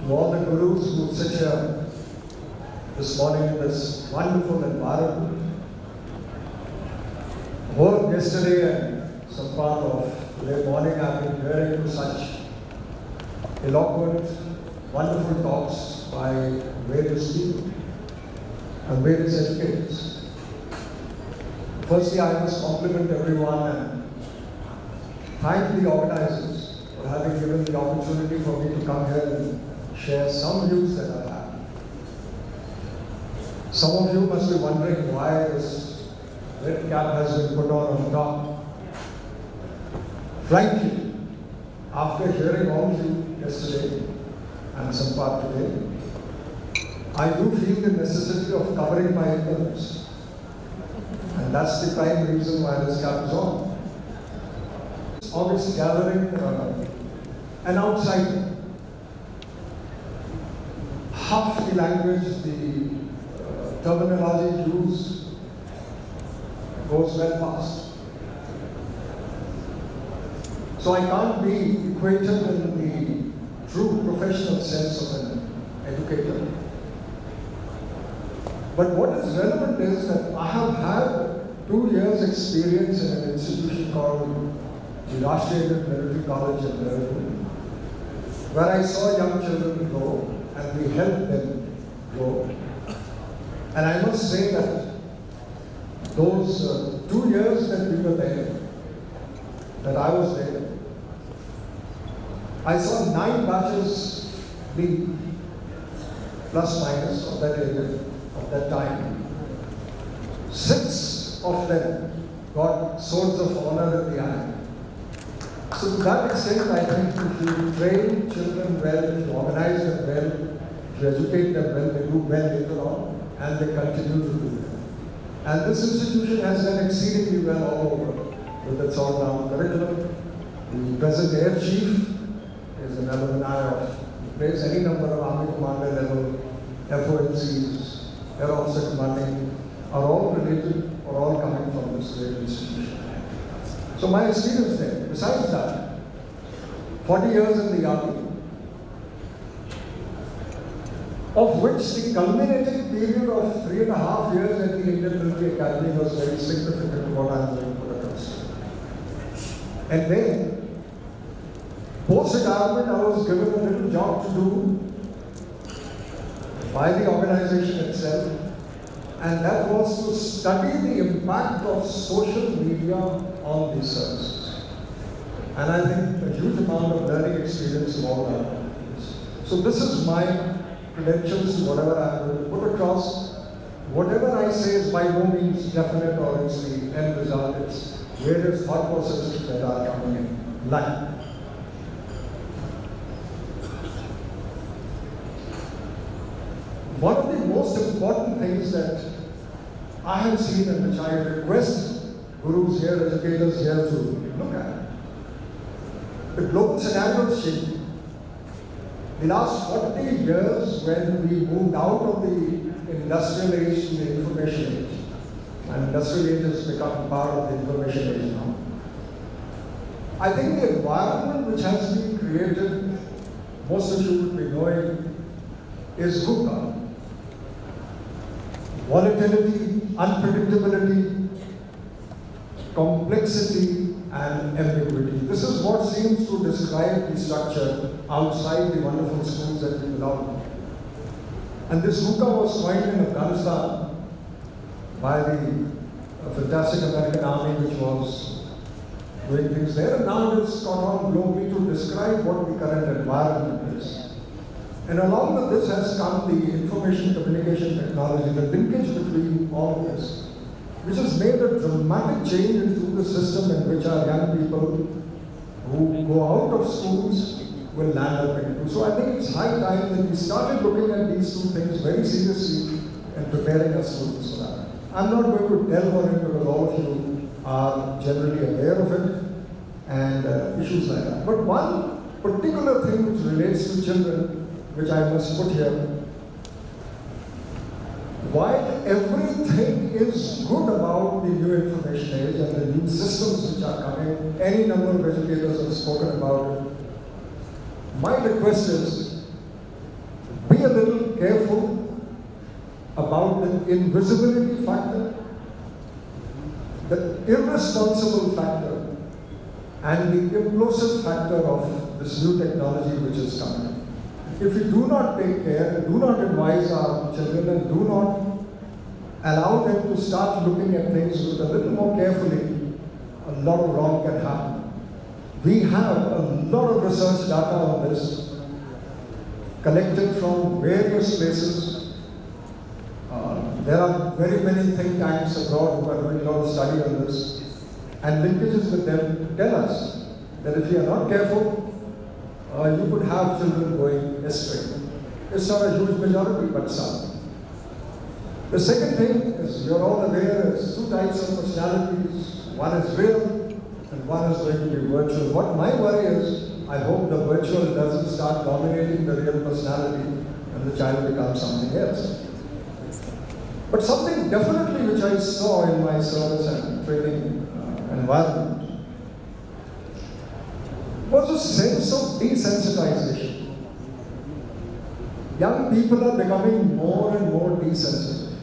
to all the gurus who sit here this morning in this wonderful environment. Both yesterday and some part of today morning I've been hearing such eloquent, wonderful talks by various people and various educators. Firstly, I must compliment everyone and thank the organizers for having given the opportunity for me to come here and share some views that I have. Some of you must be wondering why this red cap has been put on top. Frankly, after hearing all of you yesterday and some part today, I do feel the necessity of covering my ignorance. And that's the prime reason why this cap is on. August gathering, an outsider. Half the language, the terminology used goes well past. So I can't be equated in the true professional sense of an educator. But what is relevant is that I have had 2 years experience in an institution called the Rashtriya Military College in Dehradun, where I saw young children grow and we helped them grow. And I must say that those 2 years that we were there, that I was there, I saw 9 batches leave, plus minus of that area, of that time. 6 of them got swords of honor in the eye. So to that extent, I think if you train children well, if you organize them well, if you educate them well, they do well later on, and they continue to do well. And this institution has done exceedingly well all over with its all-round curriculum. The present Air Chief is an alumni of, plays any number of Army Commander level, FOMCs, Air Officer Commanding, are all related or all coming from this great institution. So my experience there, besides that, 40 years in the Army, of which the culminating period of 3.5 years at the Indian Military Academy was very significant to what I am going to put across. And then, post-retirement, I was given a little job to do by the organization itself, and that was to study the impact of social media on these services. And I think a huge amount of learning experience involved in this. So this is my credentials, whatever I'm going to put across. Whatever I say is by no means definite or it's the end result. It's various thought processes that are coming in line. One of the most important things that I have seen and which I request gurus here, educators here to look at, the global scenario is changing. The last 40 years when we moved out of the industrial age to the information age, and industrial age has become part of the information age now, I think the environment which has been created, most of you would be knowing, is VUCA. Volatility, unpredictability, complexity, and ambiguity. This is what seems to describe the structure outside the wonderful schools that we belong to. And this VUCA was coined in Afghanistan by the fantastic American Army which was doing things there, and now it's gone on globally to describe what the current environment is. And along with this has come the information communication technology, the linkage between all of this, which has made a dramatic change into the system in which our young people who go out of schools will land up into. So I think it's high time that we started looking at these two things very seriously and preparing our students for that. I'm not going to delve on it because all of you are generally aware of it and issues like that. But one particular thing which relates to children, which I must put here, while everything is good about the new information age and the new systems which are coming, any number of educators have spoken about it, my request is a little careful about the invisibility factor, the irresponsible factor, and the implosive factor of this new technology which is coming. If we do not take care, do not advise our children, and do not allow them to start looking at things with a little more carefully, a lot of wrong can happen. We have a lot of research data on this, collected from various places. There are very many think tanks abroad who are doing a lot of study on this, and linkages with them tell us that if you are not careful, you could have children going astray. It's not a huge majority, but some. The second thing is, you're all aware, there's two types of personalities. One is real, and one is going to be virtual. What my worry is, I hope the virtual doesn't start dominating the real personality and the child becomes something else. But something definitely which I saw in my service and training environment was a sense of desensitization. Young people are becoming more and more desensitive.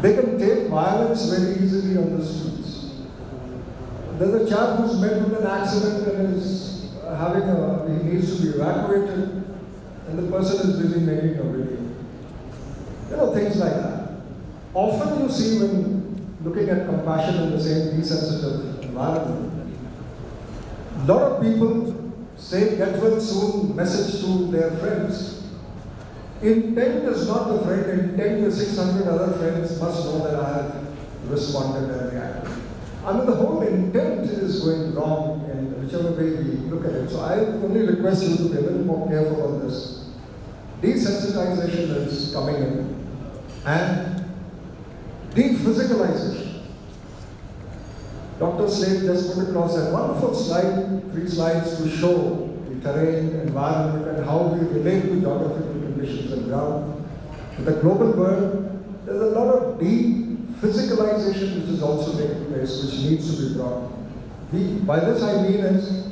They can take violence very easily on the streets. There's a chap who's met with an accident and is he needs to be evacuated, and the person is busy making a video. Things like that. Often you see, when looking at compassion in the same desensitive environment, a lot of people say get well soon message to their friends. Intent is not the friend, intent is 600 other friends must know that I have responded and reacted. The whole intent is going wrong in whichever way we look at it. So I only request you to be a little more careful on this. Desensitization is coming in, and de-physicalization. Dr. Slade just put across a wonderful slide, 3 slides to show the terrain, environment, and how we relate to geographical conditions and ground. In the global world, there's a lot of de-physicalization which is also taking place, which needs to be brought. By this I mean is,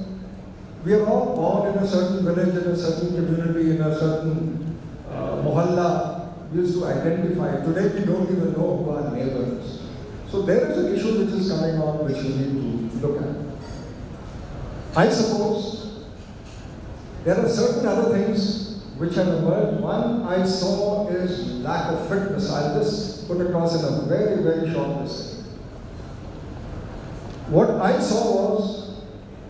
we are all born in a certain village, in a certain community, in a certain mohalla. We used to identify. Today we don't even know who our neighbors. So there is an issue which is coming on which we need to look at. I suppose there are certain other things which have emerged. One I saw is lack of fitness. I'll just put across in a very, very short essay. What I saw was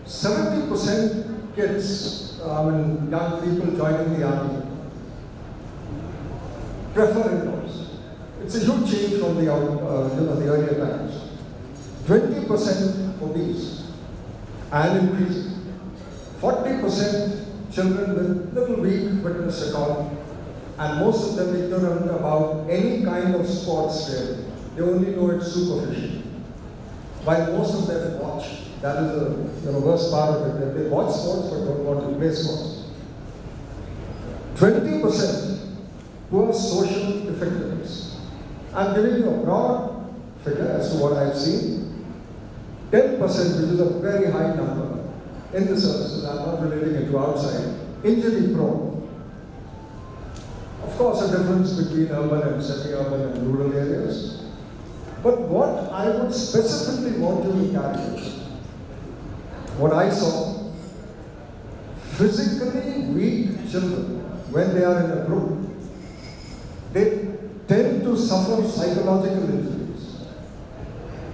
70% kids, young people joining the army, prefer indoors. It's a huge change from the earlier times. 20% obese and increasing. 40% children with little weak fitness record, and most of them ignorant about any kind of sports really. They only know it superficially. While most of them watch. That is the worst part of it. They watch sports but don't want to play sports. 20% poor social effectiveness. I'm giving you a broad figure as to what I've seen. 10%, which is a very high number in the services, I'm not relating it to outside, injury prone. Of course, a difference between urban and semi-urban and rural areas. But what I would specifically want you to carry is what I saw: physically weak children, when they are in a group, they tend to suffer psychological injuries.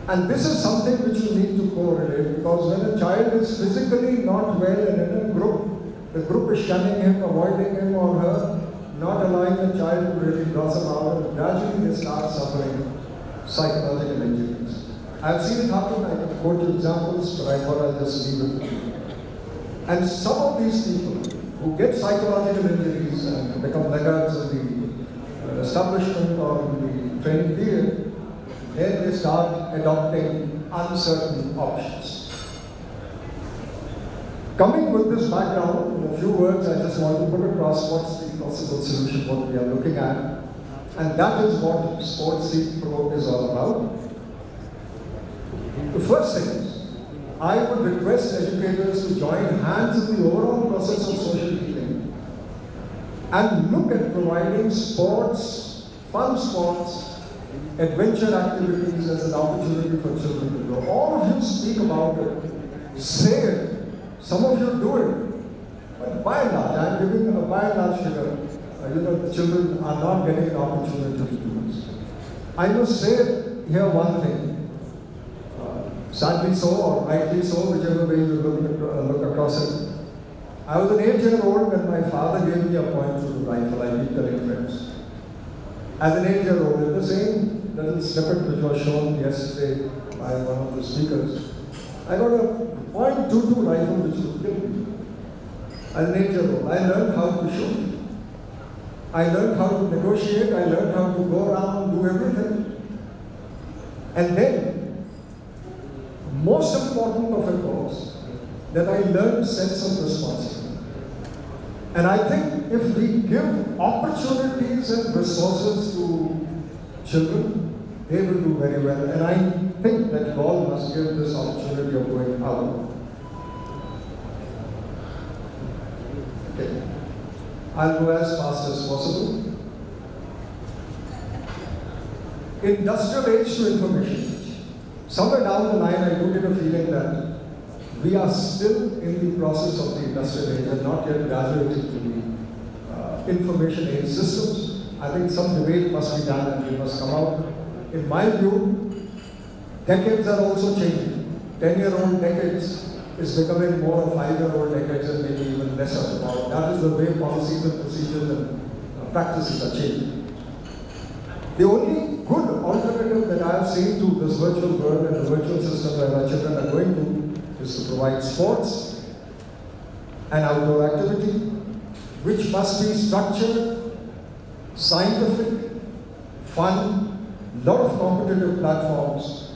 And this is something which you need to correlate, because when a child is physically not well and in a group, the group is shunning him, avoiding him or her, not allowing the child to really blossom out, and gradually they start suffering psychological injuries. I've seen it happen. I can quote you examples, but I thought I'll just leave it. And some of these people who get psychological injuries and become laggards in the establishment or in the training period, then they start adopting uncertain options. Coming with this background, in a few words, I just want to put across what's the possible solution, what we are looking at. And that is what Sports Seek Pro is all about. The first thing is, I would request educators to join hands in the overall process of social healing and look at providing sports, fun sports, adventure activities as an opportunity for children to grow. All of you speak about it, say it, some of you do it, but by and large, I am giving a by and large figure, the children are not getting an opportunity to do this. I must say here one thing, sadly so or rightly so, whichever way you look across it. I was an 8-year-old when my father gave me a point to the rifle. I keep telling friends. As an 8-year-old, in the same little snippet which was shown yesterday by one of the speakers, I got a .22 rifle which would kill me. As an 8-year-old, I learned how to shoot. I learned how to negotiate. I learned how to go around, do everything. And then, most important of it was that I learned a sense of responsibility. And I think if we give opportunities and resources to children, they will do very well. And I think that you all must give this opportunity of going out. Okay. I'll go as fast as possible. Industrial age to information age. Somewhere down the line, I do get a feeling that we are still in the process of the industrial age and not yet graduated to the information age systems. I think some debate must be done and we must come out. In my view, decades are also changing. 10-year-old decades is becoming more of 5-year-old decades and maybe even lesser. That is the way policies and procedures and practices are changing. The only good alternative that I have seen to this virtual world and the virtual system where our children are going to is to provide sports and outdoor activity, which must be structured, scientific, fun, lot of competitive platforms,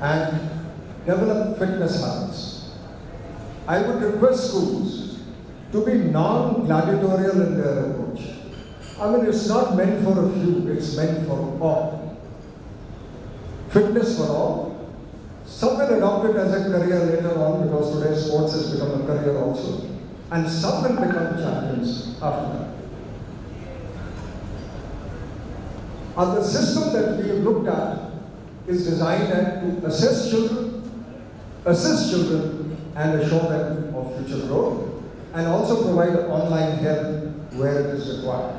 and develop fitness habits. I would request schools to be non-gladiatorial in their approach. I mean, it's not meant for a few, it's meant for all. Fitness for all. Some will adopt it as a career later on because today sports has become a career also. And some will become champions after that. And the system that we have looked at is designed to assist children, assist children, and assure them of future growth, and also provide online help where it is required.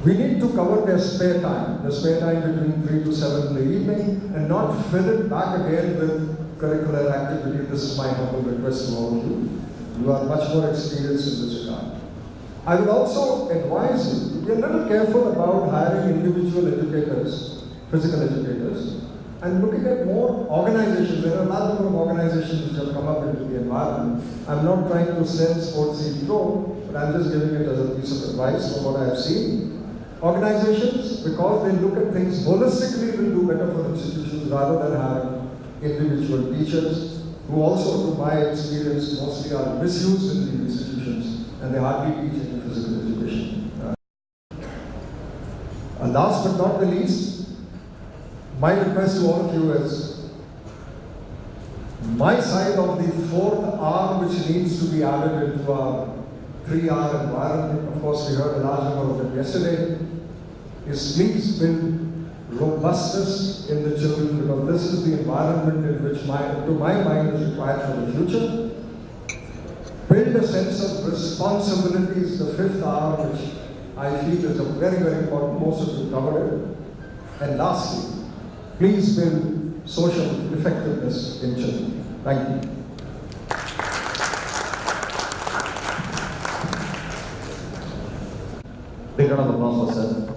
We need to cover their spare time between 3 to 7 in the evening, and not fill it back again with curricular activity. This is my humble request to all of you. You are much more experienced in this regard. I would also advise you to be a little careful about hiring individual educators, physical educators, and looking at more organizations. There are a large number of organizations which have come up into the environment. I'm not trying to sell Sports Seed Pro, but I'm just giving it as a piece of advice from what I have seen. Organizations, because they look at things holistically, will do better for institutions rather than having individual teachers who also, to my experience, mostly are misused in these institutions and they hardly teach any physical education. And last but not the least, my request to all of you is, my side of the 4th R which needs to be added into our 3R environment, of course we heard a large number of them yesterday, is please build robustness in the children, because this is the environment in which, to my mind, is required for the future. Build a sense of responsibilities, the 5th R, which I feel is a very, very important. Most of you covered it. And lastly, please build social effectiveness in children. Thank you. Big round of applause for sir.